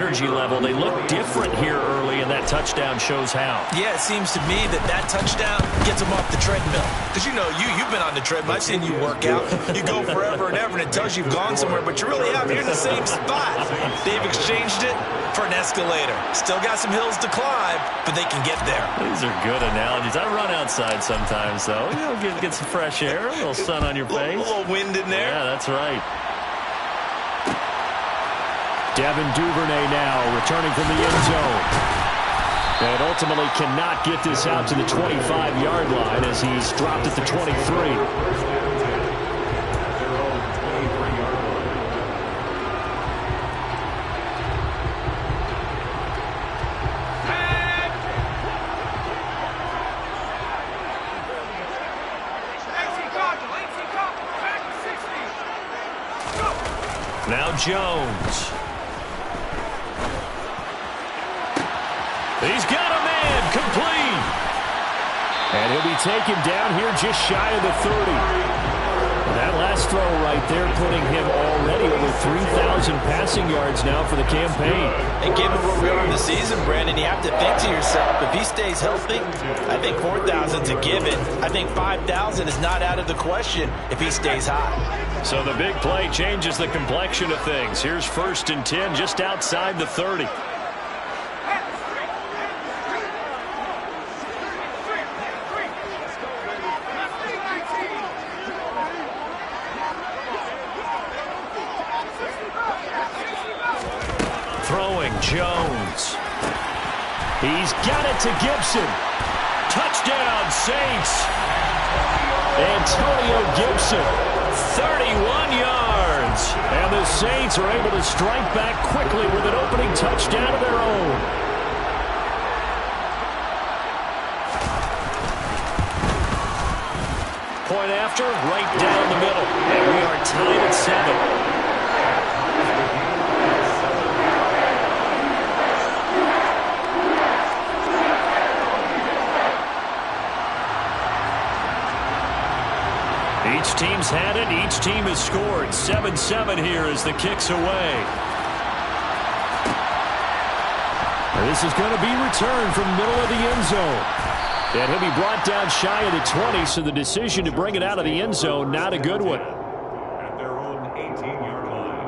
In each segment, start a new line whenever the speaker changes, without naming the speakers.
energy level. They look different here early, and that touchdown shows how.
Yeah, it seems to me that touchdown gets them off the treadmill. Because you know, you've been on the treadmill. I've seen you work out. You go forever and ever, and it tells you you've gone somewhere, but you really have. You're in the same spot. They've exchanged it for an escalator. Still got some hills to climb, but they can get there.
These are good analogies. I run outside sometimes, though. You know, get some fresh air, a little sun on your face.
A little wind in there.
Yeah, that's right.
Devin Duvernay now returning from the end zone. And ultimately cannot get this out to the 25-yard line as he's dropped at the 23.
Now Jones. He's got a man complete.
And he'll be taken down here just shy of the 30. That last throw right there putting him already over 3,000 passing yards now for the campaign.
And given where we are in the season, Brandon, you have to think to yourself, if he stays healthy, I think 4,000's a given. I think 5,000 is not out of the question if he stays hot.
So the big play changes the complexion of things. Here's 1st and 10 just outside the 30. Throwing Jones.
He's got it to Gibson.
Touchdown, Saints.
Antonio Gibson.
31 yards.
And the Saints are able to strike back quickly with an opening touchdown of their own.
Point after, right down the middle. And we are tied at 7. Each team's had it. Each team has scored. 7-7 here as the kick's away.
And this is going to be returned from middle of the end zone. And he'll be brought down shy of the 20, so the decision to bring it out of the end zone, not a good one.
At their own 18-yard line.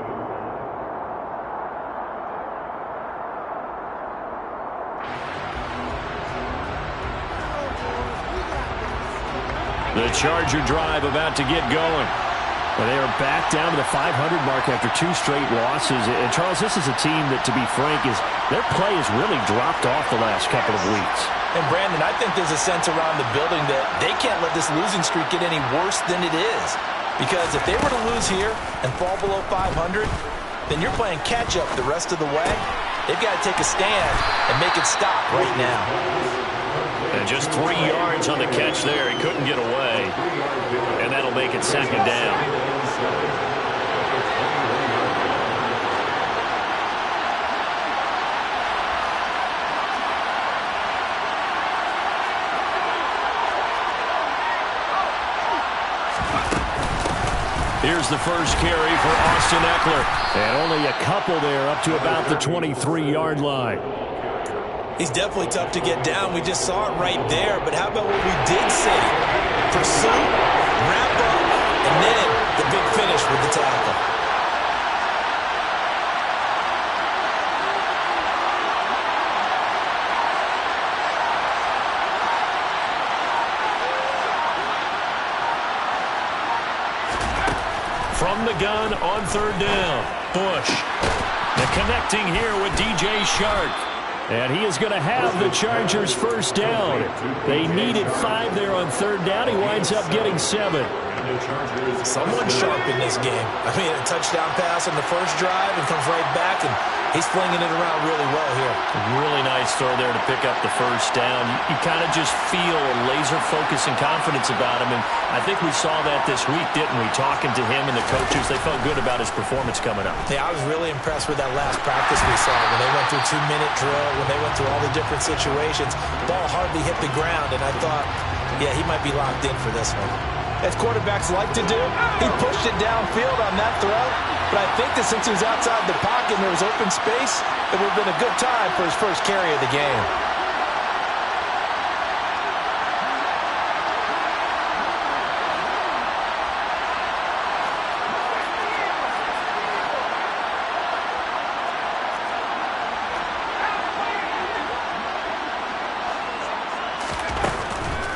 The Charger drive about to get going.
Well, they are back down to the 500 mark after 2 straight losses. And, Charles, this is a team that, to be frank, their play has really dropped off the last couple of weeks.
And, Brandon, I think there's a sense around the building that they can't let this losing streak get any worse than it is. Because if they were to lose here and fall below 500, then you're playing catch-up the rest of the way. They've got to take a stand and make it stop right now.
And just 3 yards on the catch there. He couldn't get away. And that'll make it 2nd down. Here's the first carry for Austin Eckler.
And only a couple there up to about the 23-yard line.
He's definitely tough to get down. We just saw it right there. But how about what we did see? Pursue, wrap up, and then the big finish with the tackle.
From the gun on 3rd down, Bush. The connecting here with DJ Shark.
And he is going to have the Chargers' first down. They needed 5 there on 3rd down. He winds up getting 7.
Someone sharp in this game. I mean, a touchdown pass on the first drive and comes right back, and he's flinging it around really well here.
Really nice throw there to pick up the first down. You kind of just feel a laser focus and confidence about him, and I think we saw that this week, didn't we? Talking to him and the coaches, they felt good about his performance coming up.
Yeah, I was really impressed with that last practice we saw when they went through 2-minute drill, when they went through all the different situations. Ball hardly hit the ground, and I thought, yeah, he might be locked in for this one. As quarterbacks like to do, he pushed it downfield on that throw, but I think that since he was outside the pocket and there was open space, it would have been a good time for his first carry of the game.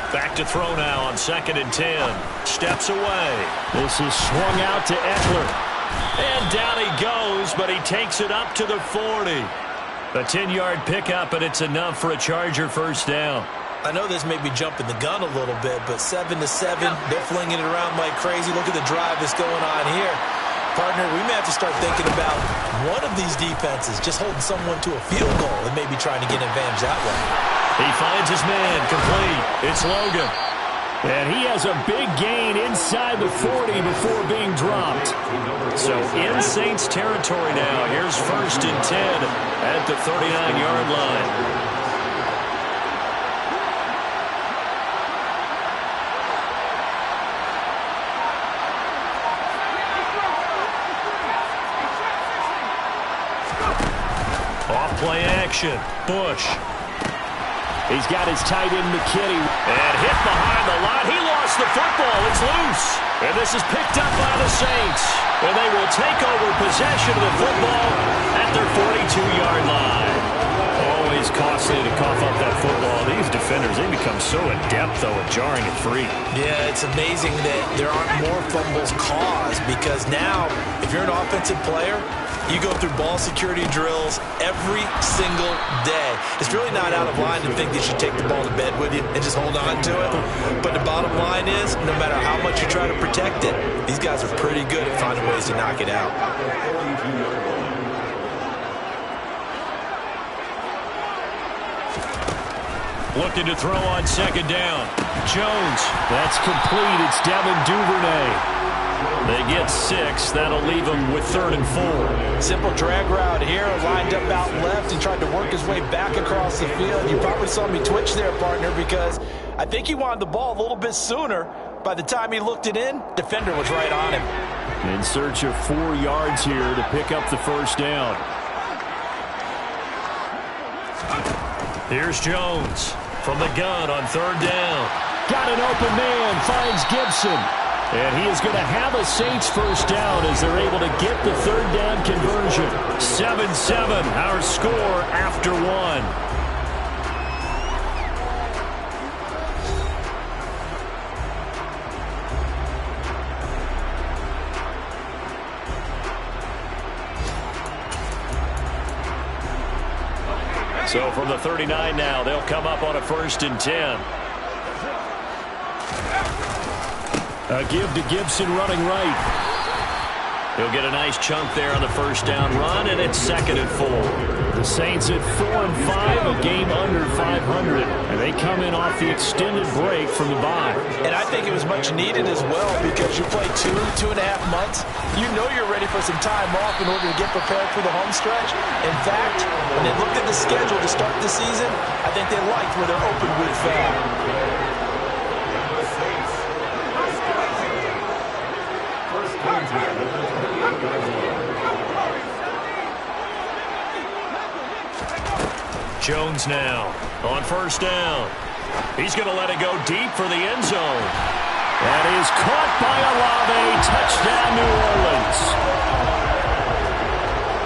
Back to throw now on 2nd and 10. Steps away.
This is swung out to Eckler.
And down he goes, but he takes it up to the 40. A 10-yard pickup, and it's enough for a Charger first down.
I know this may be jumping the gun a little bit, but 7-7, they're flinging it around like crazy. Look at the drive that's going on here. Partner, we may have to start thinking about one of these defenses just holding someone to a field goal and maybe trying to get an advantage that way.
He finds his man, complete. It's Logan.
And he has a big gain inside the 40 before being dropped.
So in Saints territory now. Here's 1st and 10 at the 39-yard line. Off-play action. Bush.
He's got his tight end, McKinney.
And hit behind the line. He lost the football. It's loose. And this is picked up by the Saints. And they will take over possession of the football at their 42-yard line. Always costly to cough up that football. These defenders, they become so adept, though, at jarring it free.
Yeah, it's amazing that there aren't more fumbles caused because now, if you're an offensive player, you go through ball security drills every single day. It's really not out of line to think that you should take the ball to bed with you and just hold on to it. But the bottom line is, no matter how much you try to protect it, these guys are pretty good at finding ways to knock it out.
Looking to throw on 2nd down. Jones.
That's complete. It's Devin Duvernay.
They get 6. That'll leave them with 3rd and 4.
Simple drag route here. Lined up out left and tried to work his way back across the field. You probably saw me twitch there, partner, because I think he wanted the ball a little bit sooner. By the time he looked it in, defender was right on him.
In search of 4 yards here to pick up the first down.
Here's Jones from the gun on 3rd down.
Got an open man. Finds Gibson. And he is going to have a Saints first down as they're able to get the 3rd down conversion.
7-7, our score after 1. So from the 39 now, they'll come up on a 1st and 10.
A give to Gibson running right.
He'll get a nice chunk there on the first down run, and it's 2nd and 4.
The Saints at 4 and 5, a game under 500. And they come in off the extended break from the bye.
And I think it was much needed as well because you play 2.5 months. You know you're ready for some time off in order to get prepared for the home stretch. In fact, when they looked at the schedule to start the season, I think they liked where their open week fell.
Jones now on 1st down. He's going to let it go deep for the end zone.
That is caught by Olave. Touchdown, New Orleans.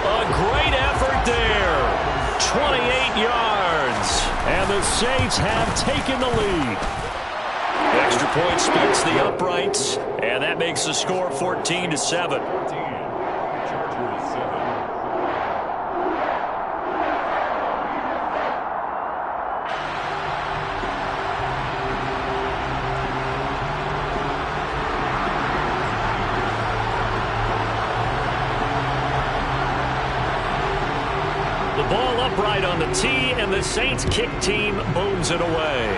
A great effort there. 28 yards.
And the Saints have taken the lead.
Extra point splits the uprights, and that makes the score 14-7. The ball upright on the tee, and the Saints kick team booms it away.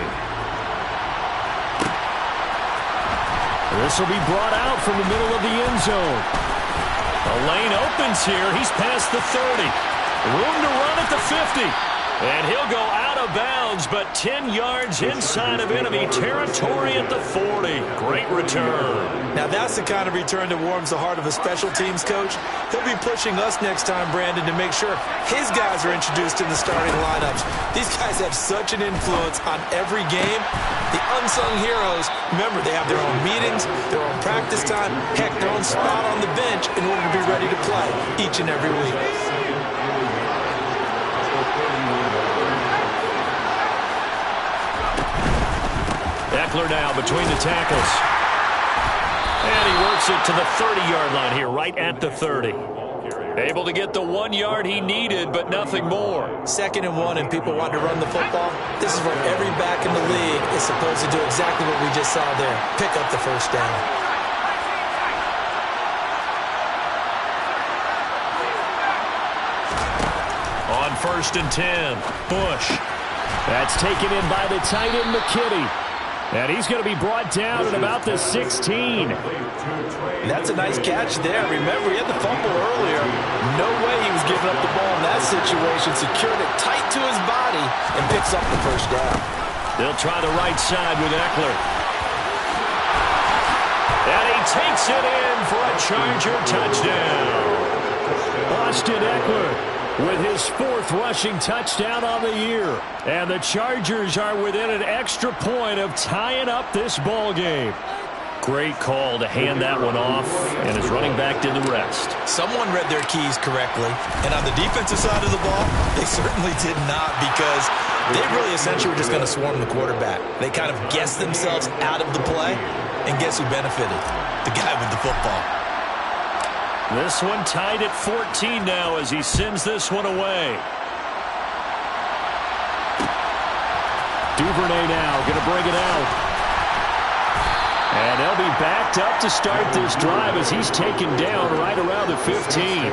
This will be brought out from the middle of the end zone.
The lane opens here. He's past the 30. Room to run at the 50. And he'll go out of bounds, but 10 yards inside of enemy territory at the 40. Great return.
Now that's the kind of return that warms the heart of a special teams coach. He'll be pushing us next time, Brandon, to make sure his guys are introduced in the starting lineups. These guys have such an influence on every game. The unsung heroes, remember, they have their own meetings, their own practice time, heck, their own spot on the bench in order to be ready to play each and every week.
Eckler now between the tackles. And he works it to the 30-yard line here, right at the 30. Able to get the 1 yard he needed, but nothing more.
2nd and 1, and people want to run the football. This is where every back in the league is supposed to do exactly what we just saw there. Pick up the first down.
On 1st and 10, Bush.
That's taken in by the tight end, McKinney. And he's going to be brought down at about the 16.
That's a nice catch there. Remember, he had the fumble earlier. No way he was giving up the ball in that situation. Secured it tight to his body and picks up the first down.
They'll try the right side with Eckler. And he takes it in for a Charger touchdown.
Austin Eckler with his 4th rushing touchdown on the year. And the Chargers are within an extra point of tying up this ball game.
Great call to hand that one off, and his running back did the rest.
Someone read their keys correctly, and on the defensive side of the ball, they certainly did not, because they really essentially were just going to swarm the quarterback. They kind of guessed themselves out of the play, and guess who benefited? The guy with the football.
This one tied at 14 now as he sends this one away.
Duvernay now going to bring it out. And they'll be backed up to start this drive as he's taken down right around the 15.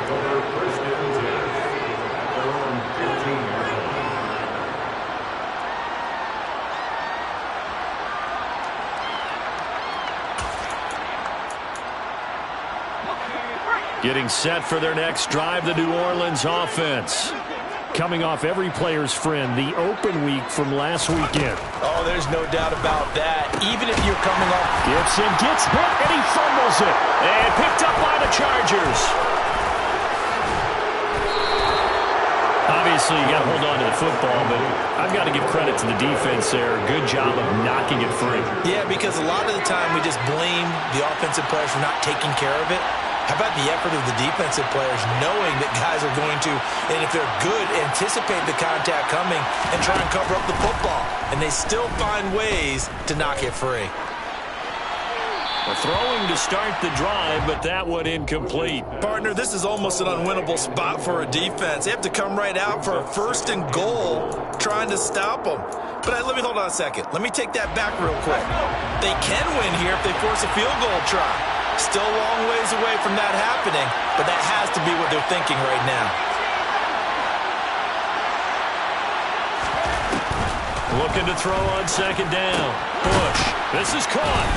Getting set for their next drive, the New Orleans offense. Coming off every player's friend, the open week from last weekend.
Oh, there's no doubt about that. Even if you're coming off.
Gibson gets hit and he fumbles it.
And picked up by the Chargers. Obviously, you got to hold on to the football, but I've got to give credit to the defense there. Good job of knocking it free.
Yeah, because a lot of the time we just blame the offensive players for not taking care of it. How about the effort of the defensive players knowing that guys are going to, and if they're good, anticipate the contact coming and try and cover up the football. And they still find ways to knock it free.
A throwing to start the drive, but that one incomplete.
Partner, this is almost an unwinnable spot for a defense. They have to come right out for a 1st and goal trying to stop them. But let me hold on a second. Let me take that back real quick. They can win here if they force a field goal try. Still a long ways away from that happening, but that has to be what they're thinking right now.
Looking to throw on 2nd down. Bush. This is caught.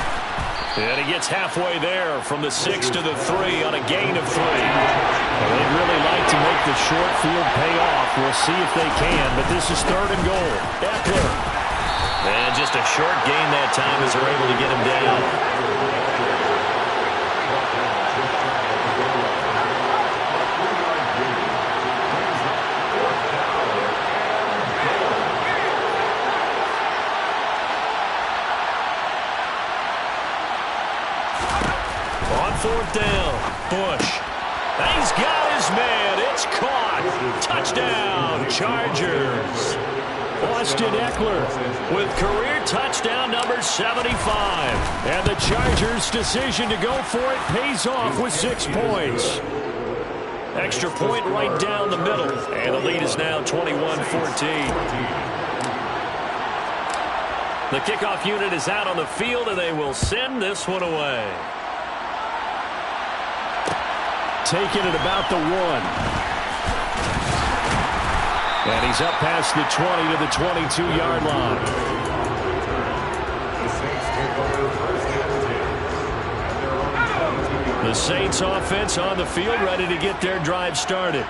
And he gets halfway there from the 6 to the 3 on a gain of 3.
Well, they'd really like to make the short field pay off. We'll see if they can, but this is 3rd and goal. Eckler.
And just a short gain that time as they're able to get him down. On 4th down, Bush. He's got his man. It's caught. Touchdown, Chargers.
Austin Eckler
with career touchdown number 75.
And the Chargers' decision to go for it pays off with 6 points.
Extra point right down the middle. And the lead is now 21-14. The kickoff unit is out on the field, and they will send this one away.
Taking it about the 1. And he's up past the 20 to the 22-yard line.
The Saints offense on the field, ready to get their drive started.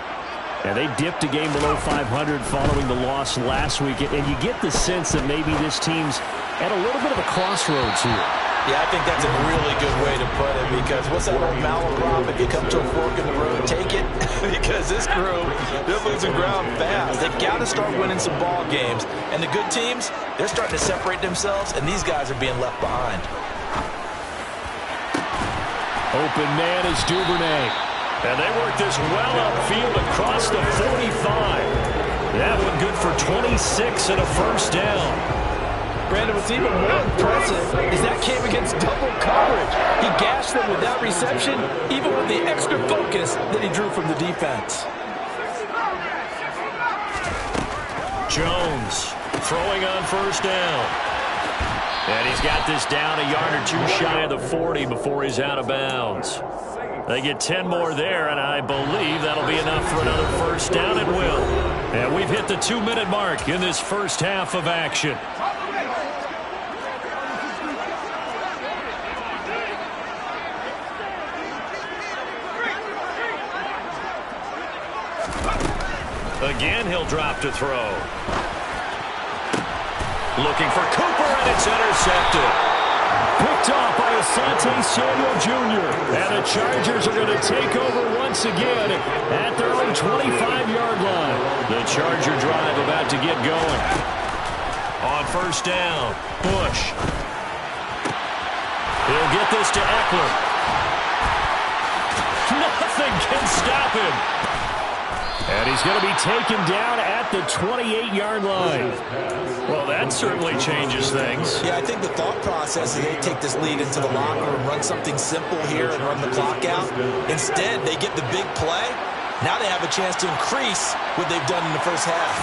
And they dipped a game below 500 following the loss last week. And you get the sense that maybe this team's at a little bit of a crossroads here.
Yeah, I think that's a really good way to put it, because what's that old malaprop? If you come to a fork in the road, take it. Because this crew, they're losing ground fast. They've got to start winning some ball games. And the good teams, they're starting to separate themselves, and these guys are being left behind.
Open man is Duvernay.
And they work this well upfield across the 45. That one good for 26 and a first down.
Brandon, what's even more impressive is that came against double coverage. He gashed them with that reception, even with the extra focus that he drew from the defense.
Jones throwing on first down. And he's got this down a yard or two shy of the 40 before he's out of bounds. They get 10 more there, and I believe that'll be enough for another first down. It will. And we've hit the 2-minute mark in this first half of action. Again, he'll drop to throw. Looking for Cooper, and it's intercepted.
Picked off by Asante Samuel Jr. And the Chargers are going to take over once again at their own 25-yard line.
The Charger drive about to get going. On first down, Bush. He'll get this to Eckler. Nothing can stop him.
And he's going to be taken down at the 28-yard line.
Well, that certainly changes things.
Yeah, I think the thought process is they take this lead into the locker room, run something simple here and run the clock out. Instead, they get the big play. Now they have a chance to increase what they've done in the first half.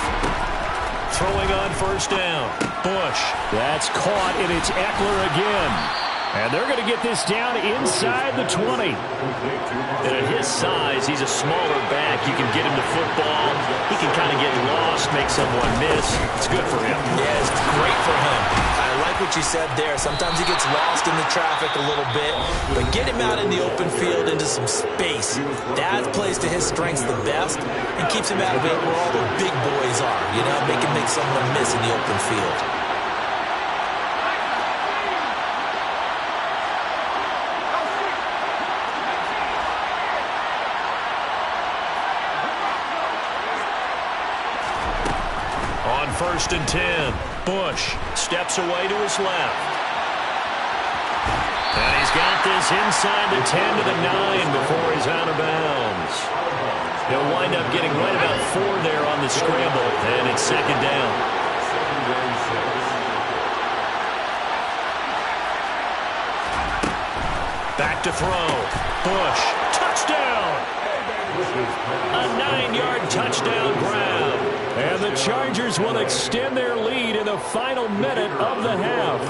Throwing on first down, Bush.
That's caught, and it's Eckler again. And they're going to get this down inside the 20.
And at his size, he's a smaller back. You can get him to football. He can kind of get lost, make someone miss. It's good for him.
Yeah, it's great for him. I like what you said there. Sometimes he gets lost in the traffic a little bit. But get him out in the open field into some space. That plays to his strengths the best and keeps him out of it where all the big boys are. You know, make someone miss in the open field.
First and 10. Bush steps away to his left. And he's got this inside the 10 to the 9 before he's out of bounds. He'll wind up getting right about 4 there on the scramble, and it's second down. Back to throw. Bush. Touchdown! A 9-yard touchdown grab.
And the Chargers will extend their lead in the final minute of the half.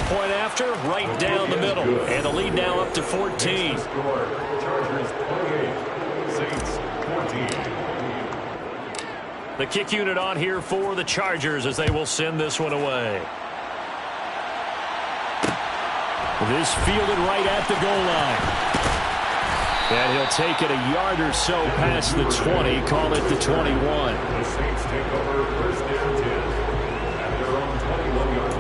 Point after, right down the middle. And the lead now up to 14.
Chargers 28, Saints 14.
The kick unit on here for the Chargers as they will send this one away.
This fielded right at the goal line. And he'll take it a yard or so past the 20, call it the 21.
The Saints take over first and 10 at their own 21-yard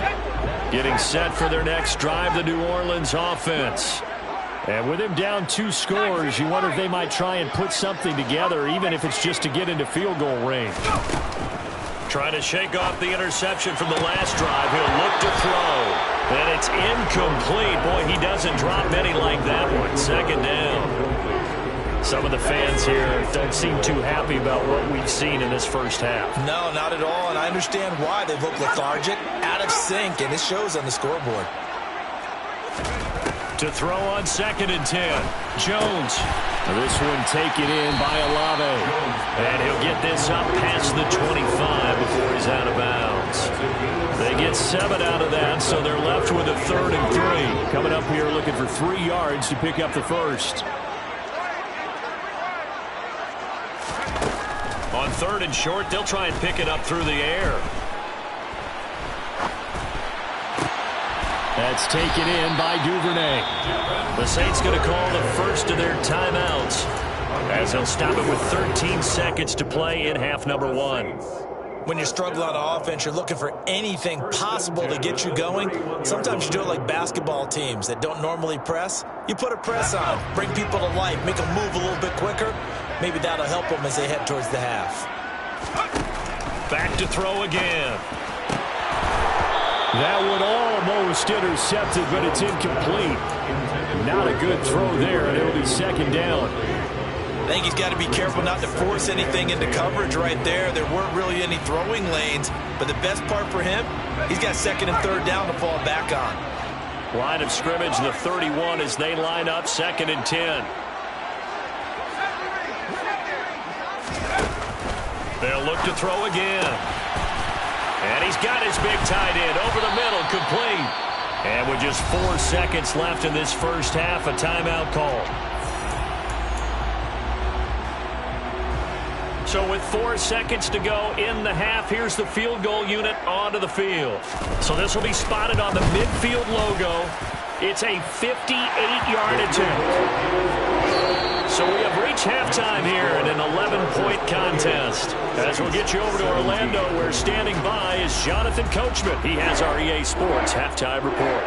line.
Getting set for their next drive, the New Orleans offense.
And with him down 2 scores, you wonder if they might try and put something together, even if it's just to get into field goal range.
Trying to shake off the interception from the last drive. He'll look to throw. And it's incomplete. Boy, he doesn't drop many like that one. Second down. Some of the fans here don't seem too happy about what we've seen in this first half.
No, not at all. And I understand why. They look lethargic, out of sync, and it shows on the scoreboard.
To throw on second and 10. Jones.
This one taken in by Olave.
And he'll get this up past the 25 before he's out of bounds. They get 7 out of that, so they're left with a 3rd and 3.
Coming up here looking for 3 yards to pick up the first.
On 3rd and short, they'll try and pick it up through the air.
That's taken in by Duvernay.
The Saints going to call the first of their timeouts as they'll stop it with 13 seconds to play in half number 1.
When you're struggling on offense, you're looking for anything possible to get you going. Sometimes you do it like basketball teams that don't normally press. You put a press on, bring people to life, make them move a little bit quicker. Maybe that'll help them as they head towards the half.
Back to throw again.
That one almost intercepted, but it's incomplete. Not a good throw there, and it'll be second down.
I think he's got to be careful not to force anything into coverage right there. There weren't really any throwing lanes, but the best part for him, he's got second and third down to fall back on.
Line of scrimmage, the 31 as they line up, second and 10. They'll look to throw again. And he's got his big tight end over the middle, complete. And with just 4 seconds left in this first half, a timeout call. So with 4 seconds to go in the half, here's the field goal unit onto the field. So this will be spotted on the midfield logo. It's a 58-yard attempt. So we have reached halftime here in an 11-point contest. As we'll get you over to Orlando, where standing by is Jonathan Coachman. He has our EA Sports halftime report.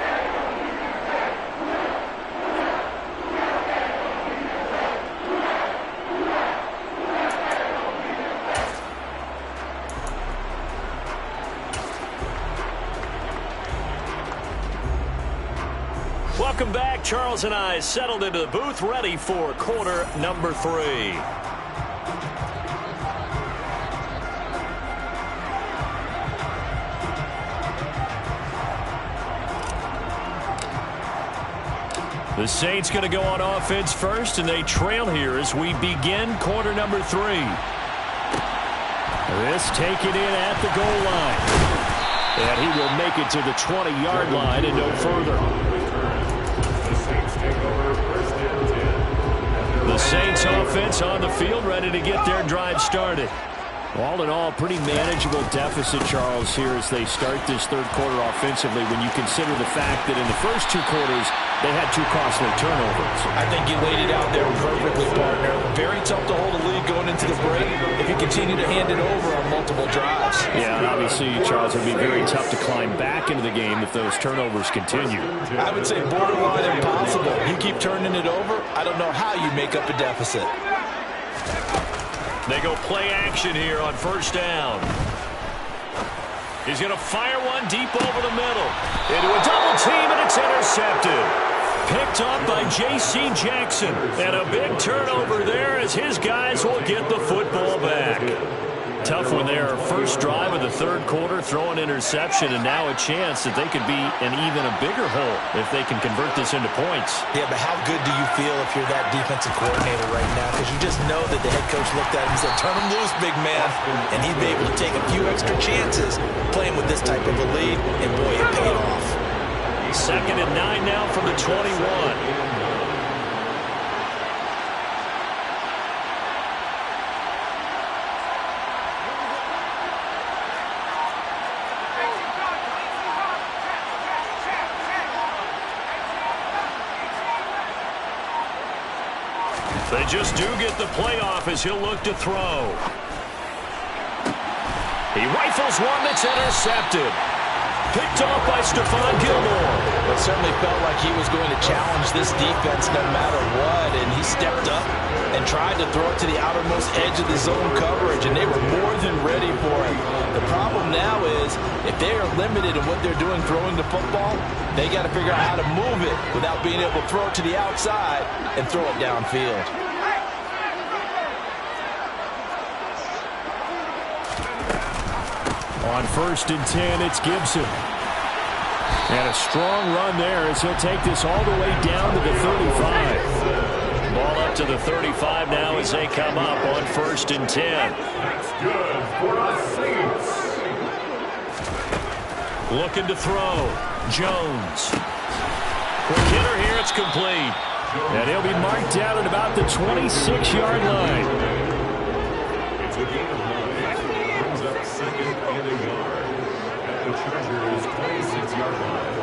Welcome back. Charles and I settled into the booth, ready for quarter number 3. The Saints going to go on offense first, and they trail here as we begin quarter number 3. This taken in at the goal line. And he will make it to the 20-yard line and no further. The Saints offense on the field, ready to get their drive started. All in all, pretty manageable deficit, Charles, here as they start this third quarter offensively when you consider the fact that in the first 2 quarters, they had 2 costly turnovers.
I think you laid it out there perfectly, partner. Very tough to hold a lead going into the break if you continue to hand it over on multiple drives.
Yeah, and obviously, Charles, it would be very tough to climb back into the game if those turnovers continue.
I would say borderline impossible. You keep turning it over, I don't know how you make up a deficit.
They go play action here on first down. He's going to fire one deep over the middle. Into a double team, and it's intercepted. Picked up by J.C. Jackson. And a big turnover there as his guys will get the football back. Tough one there. First drive of the third quarter, throw an interception, and now a chance that they could be in even a bigger hole if they can convert this into points.
Yeah, but how good do you feel if you're that defensive coordinator right now? Because you just know that the head coach looked at him and said, turn him loose, big man. And he'd be able to take a few extra chances playing with this type of a lead, and boy, it paid off.
Second and 9 now from the 21. They just do get the playoff as he'll look to throw. He rifles one that's intercepted. Picked off by Stephon Gilmore.
It certainly felt like he was going to challenge this defense no matter what, and he stepped up and tried to throw it to the outermost edge of the zone coverage, and they were more than ready for it. The problem now is if they are limited in what they're doing throwing the football, they got to figure out how to move it without being able to throw it to the outside and throw it downfield.
On first and 10, it's Gibson. And a strong run there as he'll take this all the way down to the 35.
Ball up to the 35 now as they come up on first and 10.
That's good for the Saints.
Looking to throw. Jones. Quick hitter here, it's complete.
And he'll be marked down at about the 26-yard line.
It's a game of 9. Brings up second and a yard at the Chargers' 26-yard line.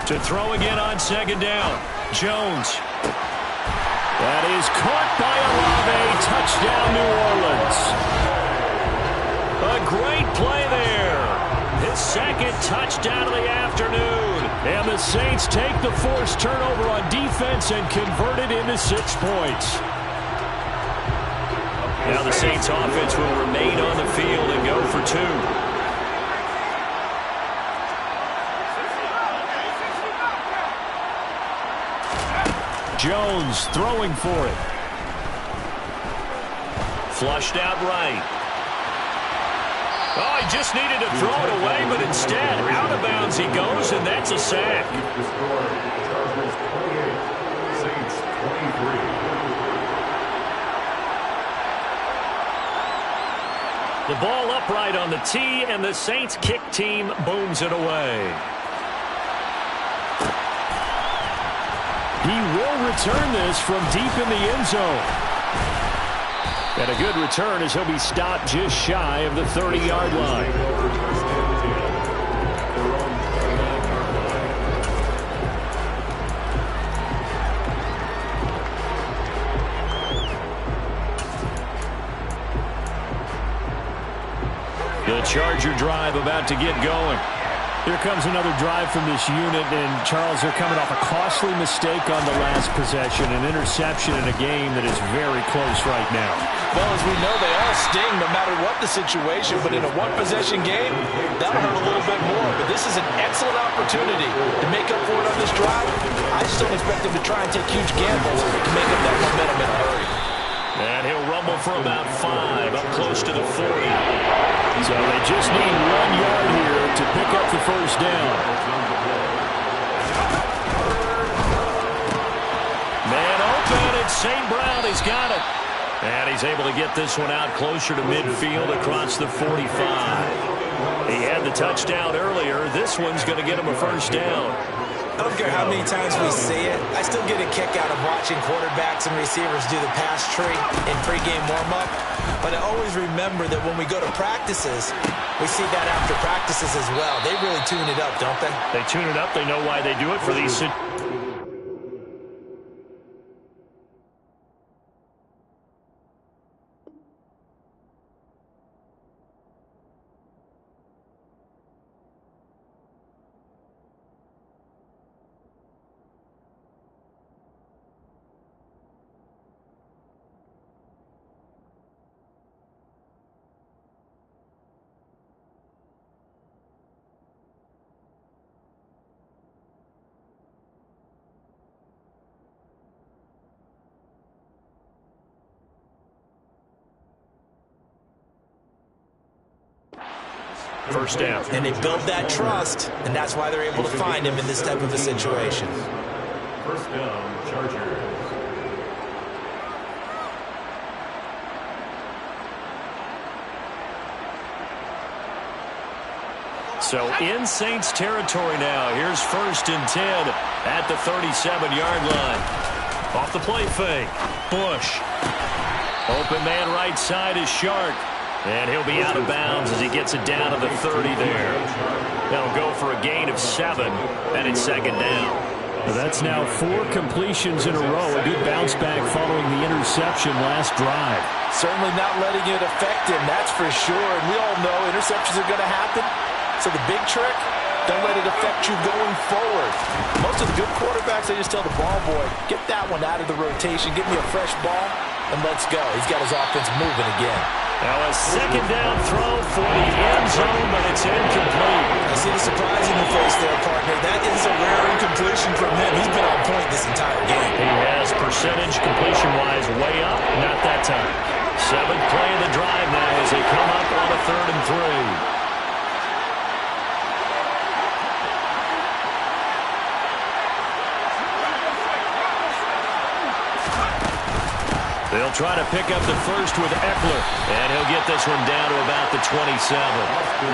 To throw again on second down. Jones. That is caught by Olave. Touchdown, New Orleans. A great play there. His second touchdown of the afternoon. And the Saints take the forced turnover on defense and convert it into 6 points. Now the Saints offense will remain on the field and go for 2. Jones throwing for it. Flushed out right. Oh, he just needed to throw it away, but instead, out of bounds he goes, and that's a sack.
The score, Chargers 28, Saints 23.
The ball upright on the tee, and the Saints kick team booms it away. He will return this from deep in the end zone. And a good return as he'll be stopped just shy of the 30-yard line. The Charger drive about to get going. Here comes another drive from this unit, and Charles, they're coming off a costly mistake on the last possession, an interception in a game that is very close right now.
Well, as we know, they all sting no matter what the situation, but in a one-possession game, that'll hurt a little bit more. But this is an excellent opportunity to make up for it on this drive. I just don't expect them to try and take huge gambles to make up that momentum in a hurry.
And he'll rumble for about 5, up close to the 40. So they just need 1 yard here to pick up the first down. Man open, it's St. Brown. He's got it. And he's able to get this one out closer to midfield across the 45. He had the touchdown earlier. This one's going to get him a first down.
I don't care how many times we see it. I still get a kick out of watching quarterbacks and receivers do the pass tree in pregame warm-up. But I always remember that when we go to practices, we see that after practices as well. They really tune it up, don't they?
They tune it up. They know why they do it for these situations. First down.
And they build that trust, and that's why they're able to find him in this type of a situation.
First down, Chargers.
So in Saints territory now. Here's 1st and 10 at the 37-yard line. Off the play fake. Bush. Open man right side is Shark. And he'll be out of bounds as he gets it down to the 30 there. That'll go for a gain of 7, and it's second down.
That's now 4 completions in a row. A good bounce back following the interception last drive.
Certainly not letting it affect him, that's for sure. And we all know interceptions are going to happen. So the big trick, don't let it affect you going forward. Most of the good quarterbacks, they just tell the ball boy, get that one out of the rotation, give me a fresh ball, and let's go. He's got his offense moving again.
Now a second down throw for the end zone, but it's incomplete.
I see the surprise in your face there, partner. That is a rare incompletion from him. He's been on point this entire game.
He has percentage completion-wise way up, not that time. 7th play of the drive now as they come up on a 3rd and 3. They'll try to pick up the first with Eckler, and he'll get this one down to about the 27.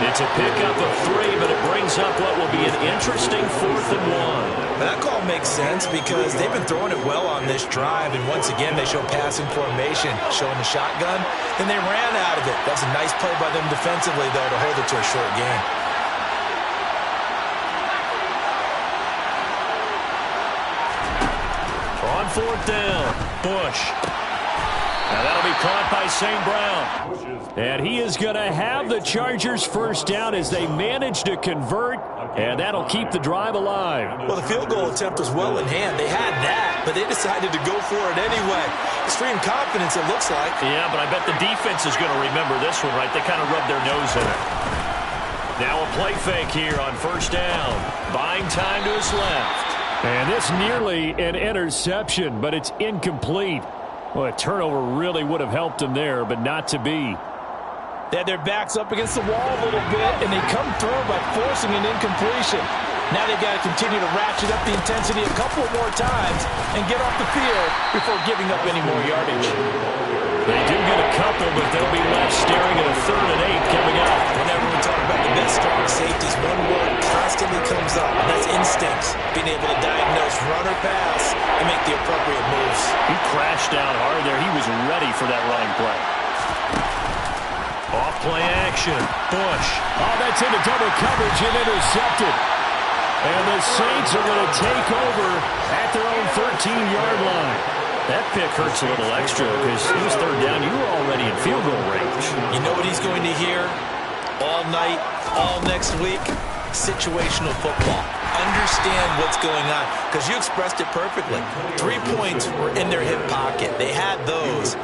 It's a pickup of 3, but it brings up what will be an interesting 4th and 1.
That call makes sense because they've been throwing it well on this drive, and once again they show passing formation, showing the shotgun, and they ran out of it. That's a nice play by them defensively, though, to hold it to a short game.
4th down. Bush. Now that'll be caught by St. Brown.
And he is going to have the Chargers first down as they manage to convert, and that'll keep the drive alive.
Well, the field goal attempt was well in hand. They had that, but they decided to go for it anyway. Extreme confidence, it looks like.
Yeah, but I bet the defense is going to remember this one, right? They kind of rubbed their nose in it. Now a play fake here on 1st down. Buying time to his left.
And this nearly an interception, but it's incomplete. Well, a turnover really would have helped him there, but not to be.
They had their backs up against the wall a little bit, and they come through by forcing an incompletion. Now they've got to continue to ratchet up the intensity a couple more times and get off the field before giving up any more yardage.
They do get a couple, but they'll be left staring at a 3rd and 8 coming up.
Whenever we talk about the best strong safeties, one word constantly comes up, and that's instincts. Being able to diagnose run or pass and make the appropriate moves.
He crashed down hard there. He was ready for that running play. Off play action. Bush.
Oh, that's into double coverage and intercepted. And the Saints are going to take over at their own 13-yard line.
That pick hurts a little extra because it was 3rd down. You were already in field goal range.
You know what he's going to hear all night, all next week? Situational football. Understand what's going on, because you expressed it perfectly. 3 points were in their hip pocket. They had those.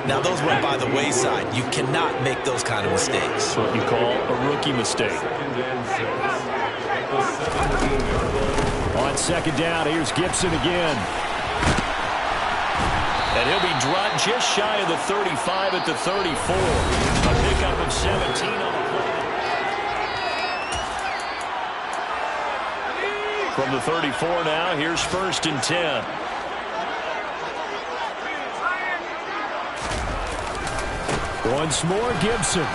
Now those went by the wayside. You cannot make those kind of mistakes.
That's what you call a rookie mistake.
On 2nd down, here's Gibson again.
And he'll be dropped just shy of the 35 at the 34. A pickup of 17 on the play. From the 34 now, here's 1st and 10.
Once more, Gibson.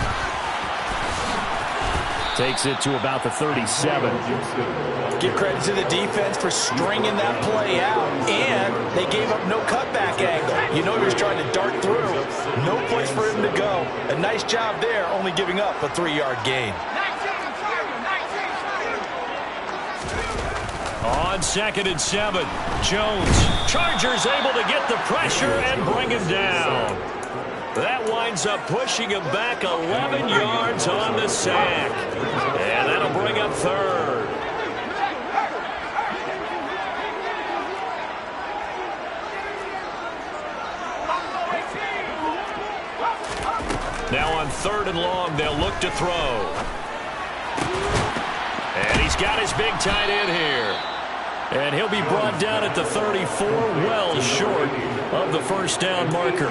Takes it to about the 37.
Give credit to the defense for stringing that play out, and they gave up no cutback angle. You know he was trying to dart through. No place for him to go. A nice job there, only giving up a 3-yard gain.
On 2nd and 7, Jones. Chargers able to get the pressure and bring him down. That winds up pushing him back 11 yards on the sack. And that'll bring up 3rd. Now on 3rd and long, they'll look to throw. And he's got his big tight end here. And he'll be brought down at the 34, well short of the 1st down marker.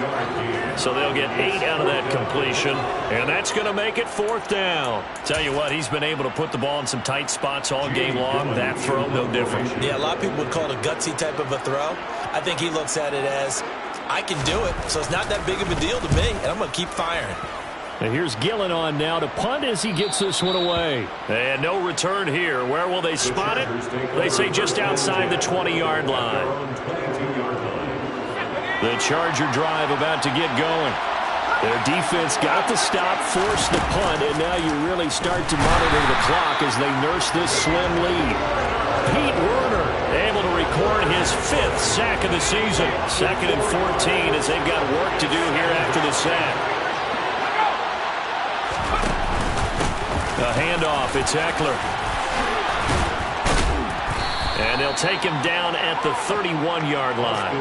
So they'll get 8 out of that completion, and that's going to make it 4th down. Tell you what, he's been able to put the ball in some tight spots all game long. That throw, no different.
Yeah, a lot of people would call it a gutsy type of a throw. I think he looks at it as, I can do it, so it's not that big of a deal to me, and I'm going to keep firing.
And here's Gillen on now to punt as he gets this one away.
And no return here. Where will they spot it? They say just outside the 20-yard line. The Charger drive about to get going. Their defense got the stop, forced the punt, and now you really start to monitor the clock as they nurse this slim lead. Pete Werner able to record his 5th sack of the season. 2nd and 14 as they've got work to do here after the sack. A handoff, it's Eckler. And they'll take him down at the 31-yard line.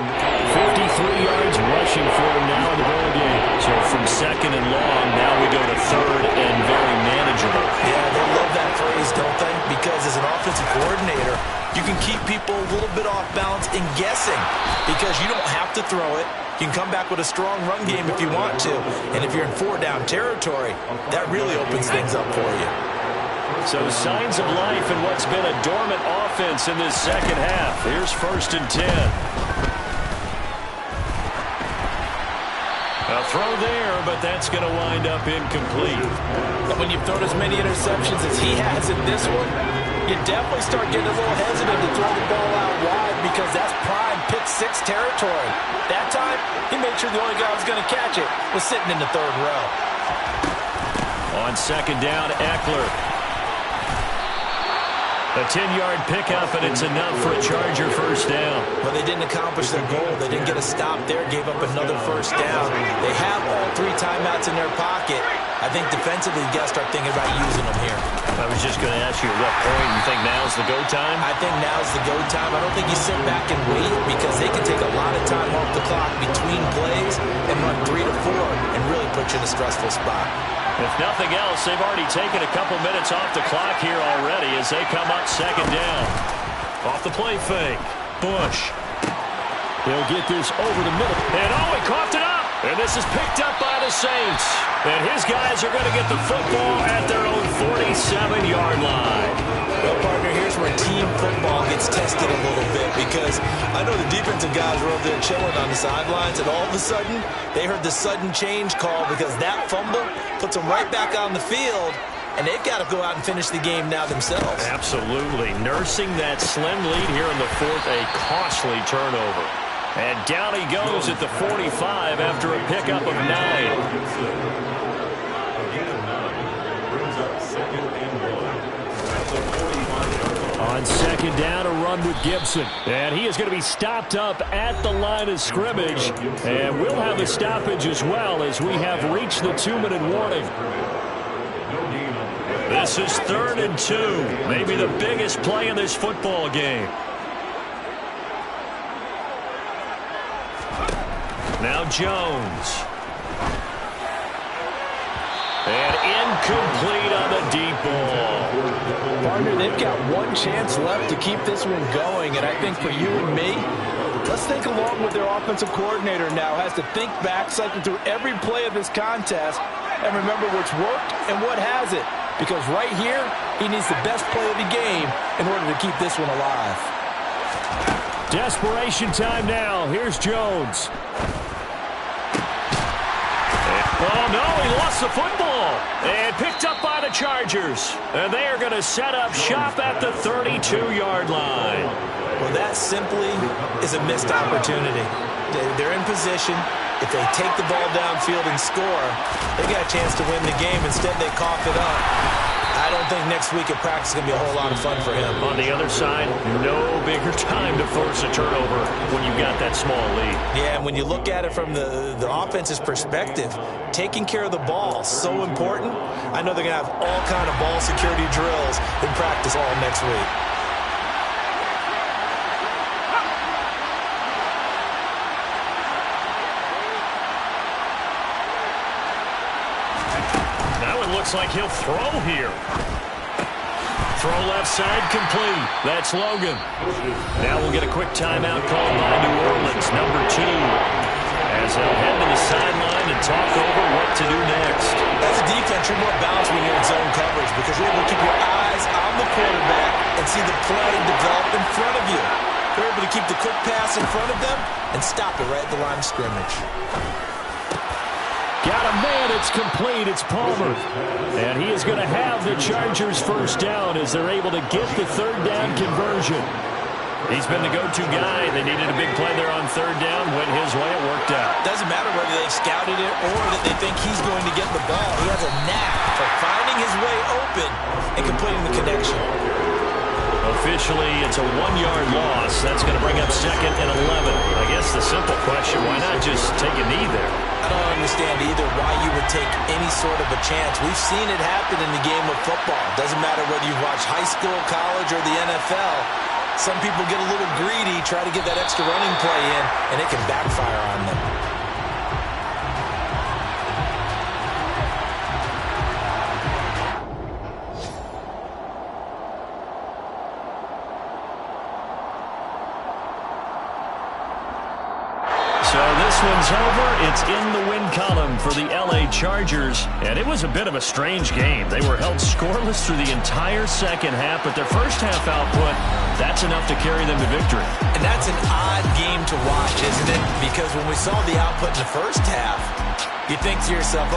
53 yards rushing for him now in the ball game.
So from 2nd and long, now we go to 3rd and very manageable.
Yeah, they love that phrase, don't they? Because as an offensive coordinator, you can keep people a little bit off balance and guessing because you don't have to throw it. You can come back with a strong run game if you want to. And if you're in 4-down territory, that really opens things up for you.
So signs of life in what's been a dormant offense in this second half. Here's 1st and 10. A throw there, but that's going to wind up incomplete.
And when you've thrown as many interceptions as he has in this one, you definitely start getting a little hesitant to throw the ball out wide because that's prime pick-6 territory. That time, he made sure the only guy who was going to catch it was sitting in the 3rd row.
On 2nd down, Eckler. A 10-yard pickup, and it's enough for a Charger first down.
Well, they didn't accomplish their goal. They didn't get a stop there, gave up another first down. They have all 3 timeouts in their pocket. I think defensively, you got to start thinking about using them here.
I was just going to ask you at what point you think now's the go time?
I think now's the go time. I don't think you sit back and wait because they can take a lot of time off the clock between plays and run 3 to 4 and really put you in a stressful spot.
If nothing else, they've already taken a couple minutes off the clock here already as they come up second down. Off the play fake. Bush.
They'll get this over the middle.
And he coughed it up. And this is picked up by the Saints. And his guys are going to get the football at their own 47-yard line.
Well, partner, here's where team football gets tested a little bit because I know the defensive guys were over there chilling on the sidelines, and all of a sudden, they heard the sudden change call because that fumble puts them right back on the field, and they've got to go out and finish the game now themselves.
Absolutely. Nursing that slim lead here in the fourth, a costly turnover. And down he goes at the 45 after a pickup of 9.
On second down, a run with Gibson. And he is going to be stopped up at the line of scrimmage. And we'll have a stoppage as well as we have reached the 2-minute warning.
This is 3rd and 2. Maybe the biggest play in this football game. Now Jones. And incomplete on the deep ball.
Partner, they've got one chance left to keep this one going, and I think for you and me, let's think along with their offensive coordinator now. Has to think back, cycle through every play of this contest, and remember what's worked and what hasn't. Because right here, he needs the best play of the game in order to keep this one alive.
Desperation time now. Here's Jones.
Oh, no, he lost the football. And picked up by the Chargers. And they are going to set up shop at the 32-yard line.
Well, that simply is a missed opportunity. They're in position. If they take the ball downfield and score, they got a chance to win the game. Instead, they cough it up. I don't think next week at practice is going to be a whole lot of fun for him.
On the other side, no bigger time to force a turnover when you've got that small lead.
Yeah, and when you look at it from the offense's perspective, taking care of the ball, so important. I know they're going to have all kind of ball security drills in practice all next week.
Looks like he'll throw here. Throw left side complete. That's Logan. Now we'll get a quick timeout called by New Orleans, number 2. As they'll head to the sideline and talk over what to do next.
As a defense, you're more balanced when you're in zone coverage because you're able to keep your eyes on the quarterback and see the play develop in front of you. You're able to keep the quick pass in front of them and stop it right at the line of scrimmage.
Got a man, it's complete, it's Palmer. And he is going to have the Chargers first down as they're able to get the 3rd down conversion.
He's been the go-to guy. They needed a big play there on 3rd down. Went his way, it worked out.
Doesn't matter whether they've scouted it or that they think he's going to get the ball. He has a knack for finding his way open and completing the connection.
Officially, it's a 1-yard loss. That's going to bring up 2nd and 11. I guess the simple question, why not just take a knee there?
I don't understand either why you would take any sort of a chance. We've seen it happen in the game of football. Doesn't matter whether you watch high school, college, or the NFL. Some people get a little greedy, try to get that extra running play in, and it can backfire on them.
So this one's over. It's in the win column for the LA Chargers. And it was a bit of a strange game. They were held scoreless through the entire second half, but their first half output, that's enough to carry them to victory.
And that's an odd game to watch, isn't it? Because when we saw the output in the first half, you think to yourself,